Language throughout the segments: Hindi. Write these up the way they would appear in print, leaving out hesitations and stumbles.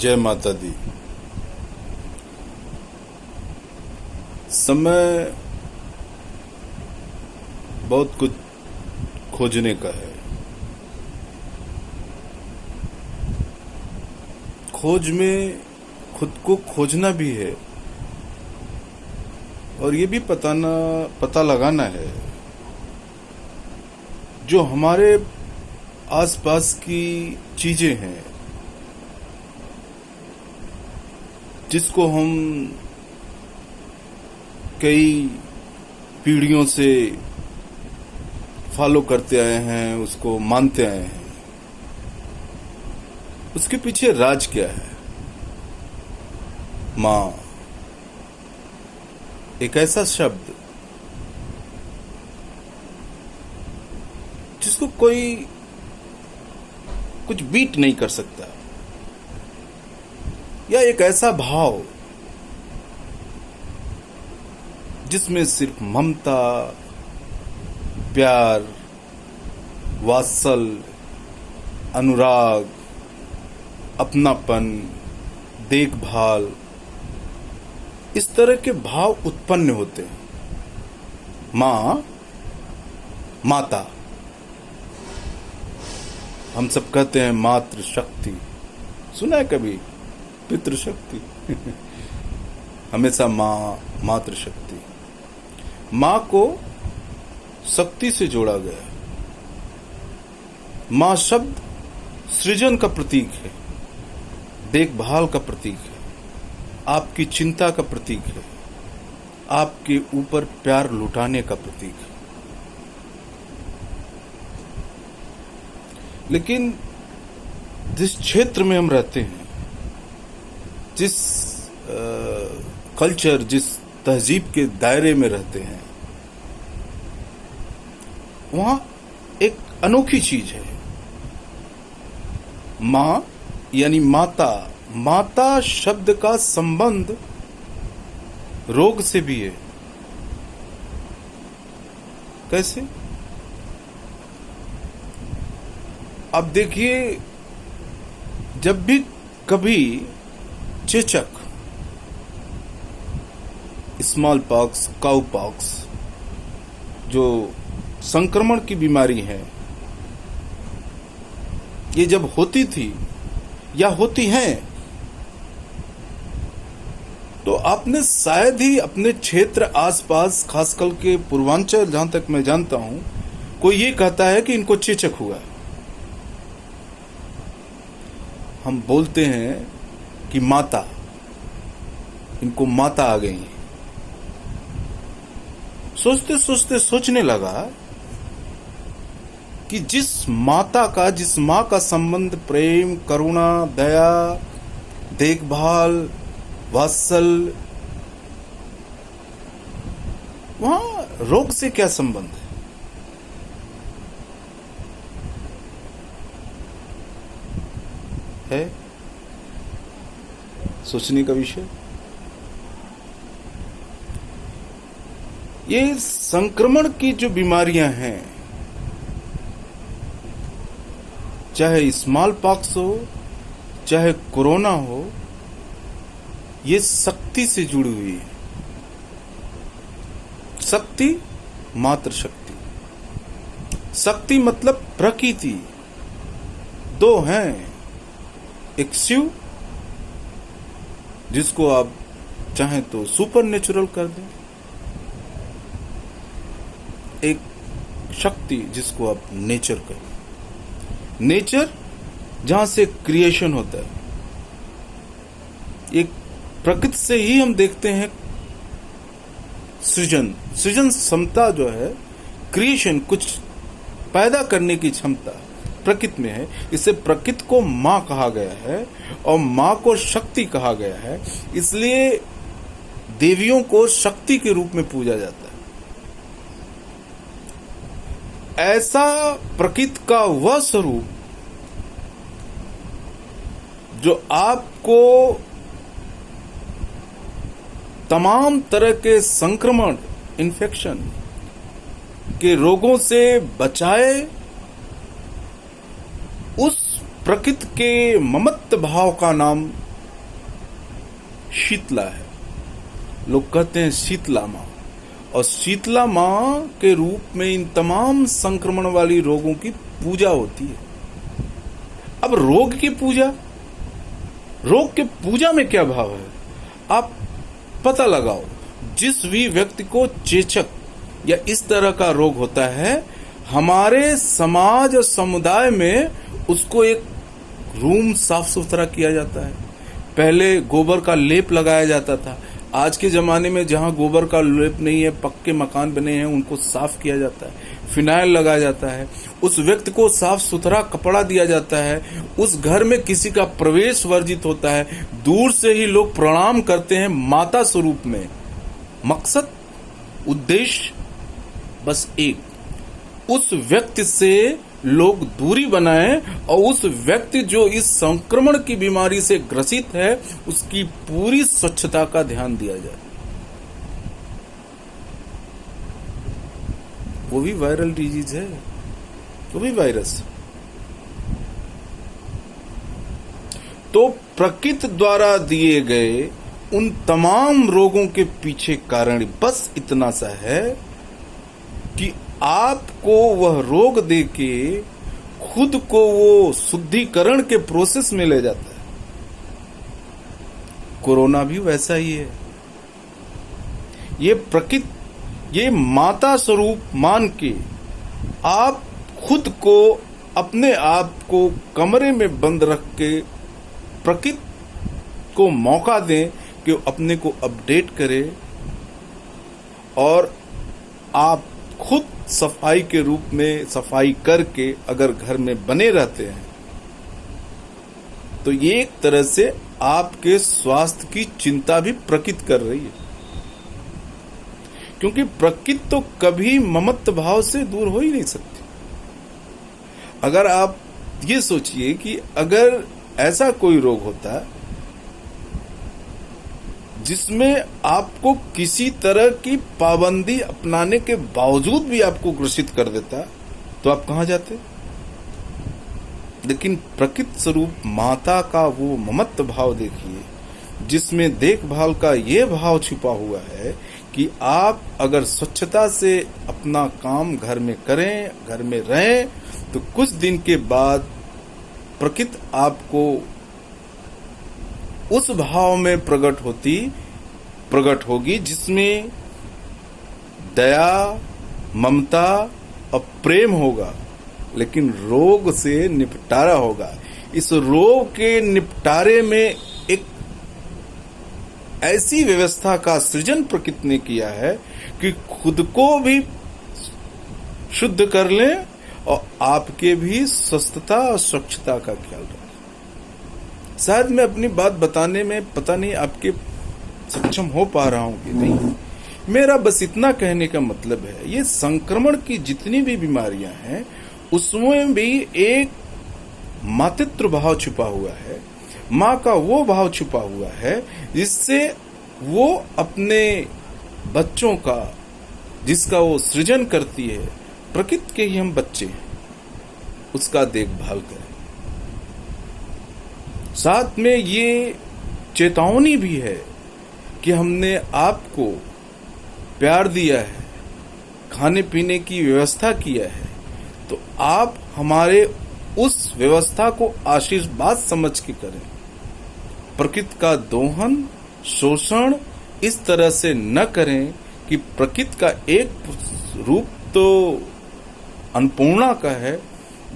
जय माता दी। समय बहुत कुछ खोजने का है। खोज में खुद को खोजना भी है और ये भी पता लगाना है जो हमारे आसपास की चीजें हैं जिसको हम कई पीढ़ियों से फॉलो करते आए हैं, उसको मानते आए हैं, उसके पीछे राज क्या है। माँ एक ऐसा शब्द जिसको कोई कुछ बीट नहीं कर सकता, या एक ऐसा भाव जिसमें सिर्फ ममता, प्यार, वात्सल्य, अनुराग, अपनापन, देखभाल, इस तरह के भाव उत्पन्न होते हैं। माँ, माता, हम सब कहते हैं मातृ शक्ति, सुना है कभी? पितृशक्ति हमेशा माँ, मातृ शक्ति। माँ को शक्ति से जोड़ा गया। माँ शब्द सृजन का प्रतीक है, देखभाल का प्रतीक है, आपकी चिंता का प्रतीक है, आपके ऊपर प्यार लुटाने का प्रतीक है। लेकिन जिस क्षेत्र में हम रहते हैं, जिस कल्चर, जिस तहजीब के दायरे में रहते हैं, वहां एक अनोखी चीज है। माँ यानी माता। माता शब्द का संबंध रोग से भी है। कैसे? अब देखिए, जब भी कभी चेचक, स्मॉल पॉक्स, काउ पॉक्स, जो संक्रमण की बीमारी है, ये जब होती थी या होती हैं, तो आपने शायद ही अपने क्षेत्र आसपास, खासकर के पूर्वांचल, जहां तक मैं जानता हूं, कोई ये कहता है कि इनको चेचक हुआ। हम बोलते हैं कि माता, इनको माता आ गई। सोचते सोचते सोचने लगा कि जिस माँ का संबंध प्रेम, करुणा, दया, देखभाल, वात्सल्य, वहां रोग से क्या संबंध है? सोचने का विषय। ये संक्रमण की जो बीमारियां हैं, चाहे स्मॉल पॉक्स हो, चाहे कोरोना हो, ये शक्ति से जुड़ी हुई है। शक्ति, मातृ शक्ति। शक्ति मतलब प्रकृति। दो हैं, एक शिव, जिसको आप चाहें तो सुपर नेचुरल कर दें, एक शक्ति जिसको आप नेचर करें। नेचर जहां से क्रिएशन होता है, एक प्रकृति से ही हम देखते हैं सृजन क्षमता जो है, क्रिएशन, कुछ पैदा करने की क्षमता प्रकृति में है। इसे प्रकृति को माँ कहा गया है और माँ को शक्ति कहा गया है। इसलिए देवियों को शक्ति के रूप में पूजा जाता है। ऐसा प्रकृति का वह स्वरूप जो आपको तमाम तरह के संक्रमण, इन्फेक्शन के रोगों से बचाए, उस प्रकृति के ममत्व भाव का नाम शीतला है। लोग कहते हैं शीतला माँ, और शीतला माँ के रूप में इन तमाम संक्रमण वाली रोगों की पूजा होती है। अब रोग की पूजा, रोग के पूजा में क्या भाव है? आप पता लगाओ। जिस भी व्यक्ति को चेचक या इस तरह का रोग होता है, हमारे समाज और समुदाय में उसको एक रूम साफ सुथरा किया जाता है। पहले गोबर का लेप लगाया जाता था। आज के जमाने में जहां गोबर का लेप नहीं है, पक्के मकान बने हैं, उनको साफ किया जाता है, फिनाइल लगाया जाता है, उस व्यक्ति को साफ सुथरा कपड़ा दिया जाता है, उस घर में किसी का प्रवेश वर्जित होता है, दूर से ही लोग प्रणाम करते हैं माता स्वरूप में। मकसद, उद्देश्य बस एक, उस व्यक्ति से लोग दूरी बनाएं और उस व्यक्ति जो इस संक्रमण की बीमारी से ग्रसित है उसकी पूरी स्वच्छता का ध्यान दिया जाए। वो भी वायरल डिजीज है, वो भी वायरस। तो प्रकृति द्वारा दिए गए उन तमाम रोगों के पीछे कारण बस इतना सा है कि आपको वह रोग देके खुद को वो शुद्धिकरण के प्रोसेस में ले जाता है। कोरोना भी वैसा ही है। ये प्रकृति, ये माता स्वरूप मान के आप खुद को, अपने आप को कमरे में बंद रख के प्रकृति को मौका दें कि अपने को अपडेट करे, और आप खुद सफाई के रूप में सफाई करके अगर घर में बने रहते हैं तो ये एक तरह से आपके स्वास्थ्य की चिंता भी प्रकृति कर रही है। क्योंकि प्रकृति तो कभी ममत्व भाव से दूर हो ही नहीं सकती। अगर आप ये सोचिए कि अगर ऐसा कोई रोग होता है जिसमें आपको किसी तरह की पाबंदी अपनाने के बावजूद भी आपको ग्रसित कर देता, तो आप कहां जाते? लेकिन प्रकृति स्वरूप माता का वो ममत्व भाव देखिए, जिसमें देखभाल का ये भाव छिपा हुआ है कि आप अगर स्वच्छता से अपना काम घर में करें, घर में रहें, तो कुछ दिन के बाद प्रकृति आपको उस भाव में प्रकट होगी जिसमें दया, ममता और प्रेम होगा, लेकिन रोग से निपटारा होगा। इस रोग के निपटारे में एक ऐसी व्यवस्था का सृजन प्रकृति ने किया है कि खुद को भी शुद्ध कर लें और आपके भी स्वस्थता और स्वच्छता का ख्याल रखें। शायद मैं अपनी बात बताने में पता नहीं आपके सक्षम हो पा रहा हूं कि नहीं। मेरा बस इतना कहने का मतलब है, ये संक्रमण की जितनी भी बीमारियां हैं उसमें भी एक मातृत्व भाव छुपा हुआ है, माँ का वो भाव छुपा हुआ है जिससे वो अपने बच्चों का, जिसका वो सृजन करती है, प्रकृति के ही हम बच्चे हैं, उसका देखभाल करें। साथ में ये चेतावनी भी है कि हमने आपको प्यार दिया है, खाने पीने की व्यवस्था किया है, तो आप हमारे उस व्यवस्था को आशीर्वाद समझ के करें। प्रकृति का दोहन, शोषण इस तरह से न करें कि प्रकृति का एक रूप तो अन्नपूर्णा का है,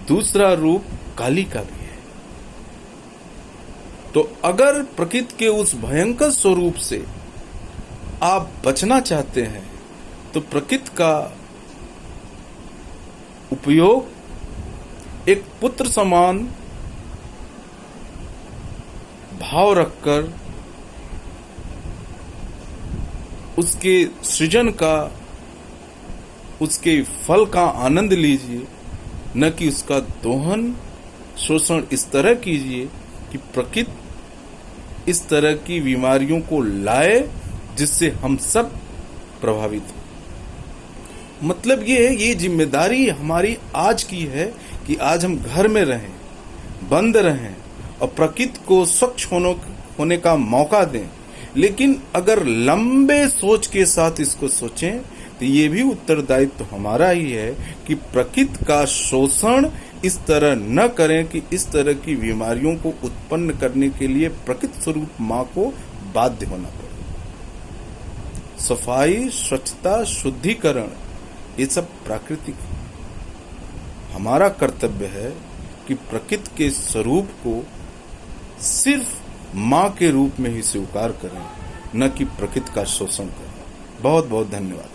दूसरा रूप काली का भी है। तो अगर प्रकृति के उस भयंकर स्वरूप से आप बचना चाहते हैं तो प्रकृति का उपयोग एक पुत्र समान भाव रखकर उसके सृजन का, उसके फल का आनंद लीजिए, न कि उसका दोहन, शोषण इस तरह कीजिए कि प्रकृति इस तरह की बीमारियों को लाए जिससे हम सब प्रभावित हो। मतलब ये है, ये जिम्मेदारी हमारी आज की है कि आज हम घर में रहें, बंद रहें और प्रकृति को स्वच्छ होने का मौका दें। लेकिन अगर लंबे सोच के साथ इसको सोचें तो ये भी उत्तरदायित्व तो हमारा ही है कि प्रकृति का शोषण इस तरह न करें कि इस तरह की बीमारियों को उत्पन्न करने के लिए प्रकृति स्वरूप मां को बाध्य होना पड़े। सफाई, स्वच्छता, शुद्धिकरण ये सब प्राकृतिक है। हमारा कर्तव्य है कि प्रकृति के स्वरूप को सिर्फ मां के रूप में ही स्वीकार करें, न कि प्रकृति का शोषण करें। बहुत बहुत धन्यवाद।